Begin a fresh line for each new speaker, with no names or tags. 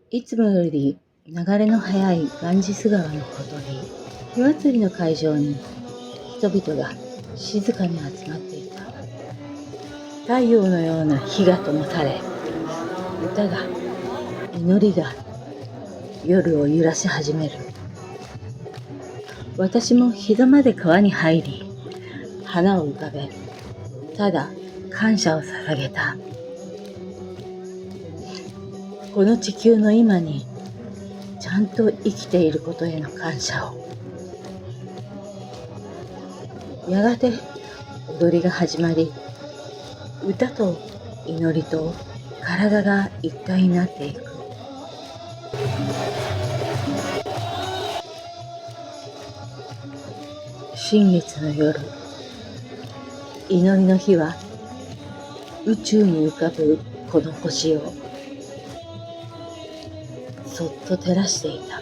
いつもより流れの速いガンジス川のほとり、火祭りの会場に人々が静かに集まっていた。太陽のような火が灯され、歌が、祈りが夜を揺らし始める。私も膝まで川に入り、花を浮かべ、ただ感謝を捧げた。この地球の今にちゃんと生きていることへの感謝を。やがて踊りが始まり、歌と祈りと体が一体になっていく。新月の夜、祈りの火は宇宙に浮かぶこの星をそっと照らしていた。